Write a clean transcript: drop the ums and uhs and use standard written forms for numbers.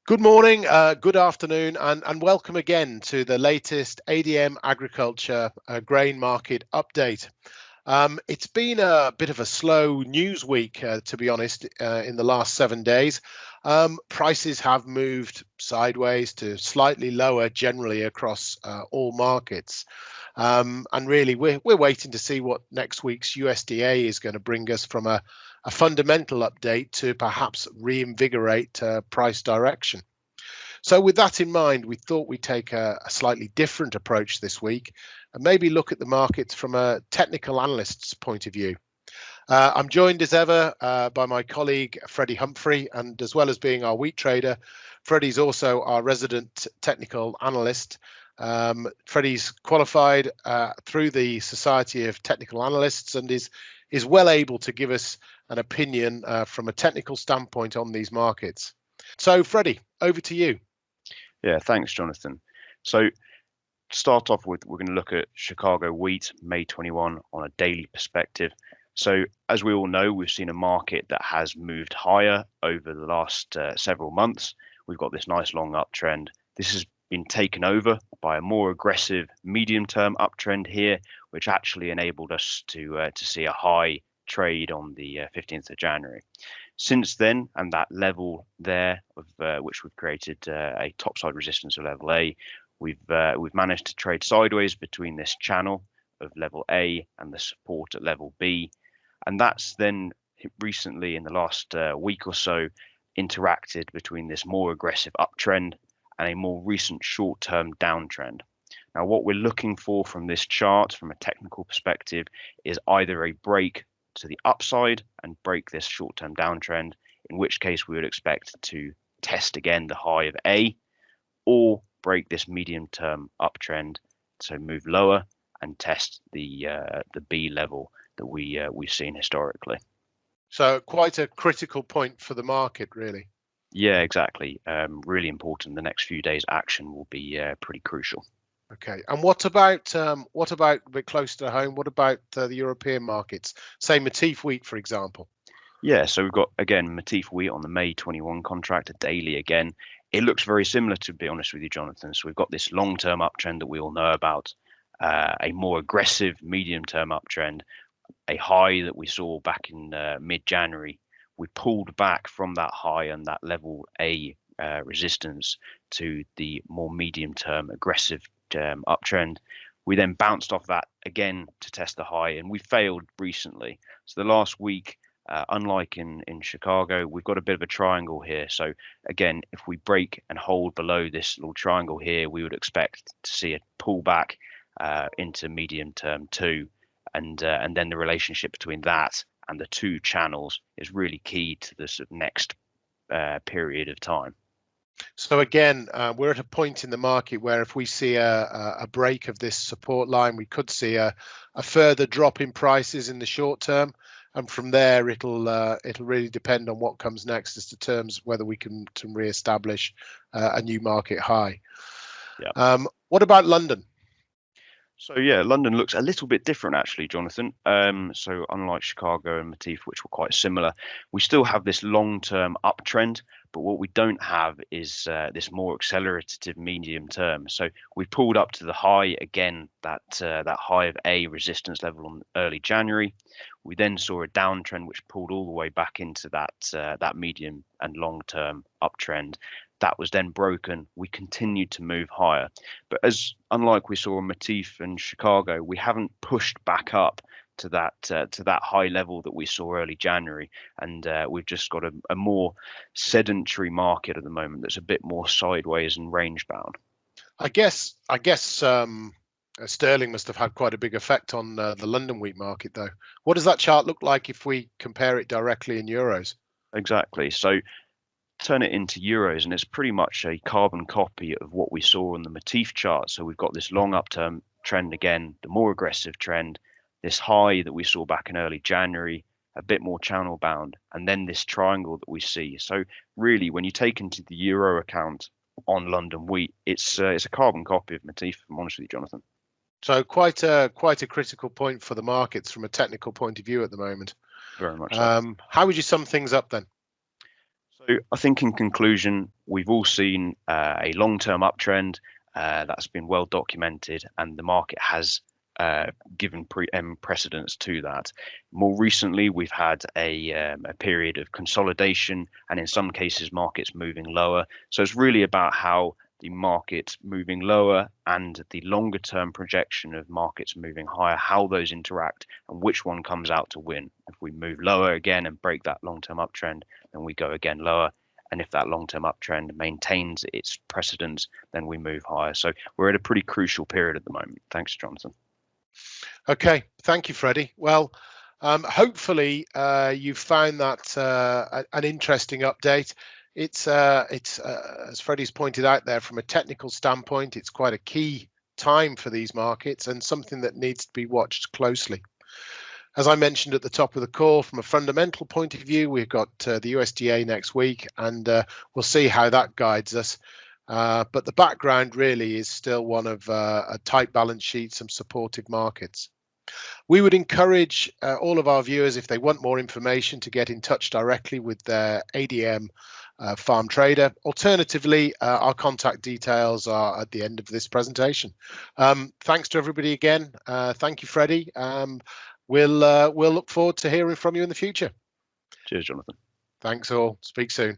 Good morning, good afternoon, and welcome again to the latest ADM Agriculture Grain Market Update. It's been a bit of a slow news week, to be honest, in the last 7 days. Prices have moved sideways to slightly lower generally across all markets. And really, we're waiting to see what next week's USDA is going to bring us from a fundamental update to perhaps reinvigorate price direction. So with that in mind, we thought we'd take a slightly different approach this week and maybe look at the markets from a technical analyst's point of view. I'm joined as ever by my colleague, Freddie Humfrey, and as well as being our wheat trader, Freddie's also our resident technical analyst. Freddie's qualified through the Society of Technical Analysts and is well able to give us an opinion from a technical standpoint on these markets. So Freddie, over to you. Yeah, thanks, Jonathan. So to start off with, we're going to look at Chicago wheat, May 21 on a daily perspective. So as we all know, we've seen a market that has moved higher over the last several months. We've got this nice long uptrend. This has been taken over by a more aggressive medium-term uptrend here, which actually enabled us to see a high trade on the 15th of January. Since then, and that level there of which we've created a topside resistance of level A, we've managed to trade sideways between this channel of level A and the support at level B, and that's then recently in the last week or so interacted between this more aggressive uptrend and a more recent short-term downtrend. Now, what we're looking for from this chart, from a technical perspective, is either a break to the upside and break this short-term downtrend, in which case we would expect to test again the high of A, or break this medium-term uptrend, so move lower and test the B level that we've seen historically. So quite a critical point for the market, really. Yeah, exactly. Really important. The next few days' action will be pretty crucial. Okay, and what about a bit closer to home? What about the European markets? Say Matif wheat, for example. Yeah, so we've got again Matif wheat on the May 21 contract, a daily again. It looks very similar, to be honest with you, Jonathan. So we've got this long-term uptrend that we all know about, a more aggressive medium-term uptrend, a high that we saw back in mid-January. We pulled back from that high and that level A resistance to the more medium-term aggressive uptrend. We then bounced off that again to test the high, and we failed recently. So the last week, unlike in Chicago, we've got a bit of a triangle here. So again, if we break and hold below this little triangle here, we would expect to see a pullback into medium term 2, and then the relationship between that and the two channels is really key to the sort of next period of time. So again, we're at a point in the market where if we see a break of this support line, we could see a further drop in prices in the short term, and from there it'll really depend on what comes next as to terms whether we can re-establish a new market high. Yeah. What about London? So yeah, London looks a little bit different actually, Jonathan. So unlike Chicago and Matif, which were quite similar, we still have this long-term uptrend, but what we don't have is this more accelerative medium term. So we pulled up to the high again, that high of A resistance level on early January. We then saw a downtrend which pulled all the way back into that medium and long-term uptrend. That was then broken. We continued to move higher, but unlike we saw in Matif and Chicago, we haven't pushed back up to that high level that we saw early January, and we've just got a more sedentary market at the moment that's a bit more sideways and range bound. I guess sterling must have had quite a big effect on the London wheat market, though. What does that chart look like if we compare it directly in euros? Exactly. So turn it into euros, and it's pretty much a carbon copy of what we saw on the Matif chart. So we've got this long upturn trend again, the more aggressive trend, this high that we saw back in early January, a bit more channel bound, and then this triangle that we see. So really, when you take into the euro account on London wheat, it's a carbon copy of Matif, if I'm honest with you, Jonathan. So quite a critical point for the markets from a technical point of view at the moment. Very much so. How would you sum things up then? So So I think in conclusion, we've all seen a long-term uptrend that's been well documented, and the market has given precedence to that. More recently, we've had a period of consolidation, and in some cases, markets moving lower. So it's really about how the market moving lower and the longer term projection of markets moving higher, how those interact and which one comes out to win. If we move lower again and break that long-term uptrend, then we go again lower. And if that long-term uptrend maintains its precedence, then we move higher. So we're at a pretty crucial period at the moment. Thanks, Jonathan. Okay, thank you, Freddie. Well, hopefully you found that an interesting update. It's as Freddie's pointed out there, from a technical standpoint, it's quite a key time for these markets and something that needs to be watched closely. As I mentioned at the top of the call, from a fundamental point of view, we've got the USDA next week, and we'll see how that guides us. But the background really is still one of a tight balance sheet, some supportive markets. We would encourage all of our viewers, if they want more information, to get in touch directly with their ADM farm trader. Alternatively, our contact details are at the end of this presentation. Thanks to everybody again. Thank you, Freddie. We'll look forward to hearing from you in the future. Cheers, Jonathan. Thanks all. Speak soon.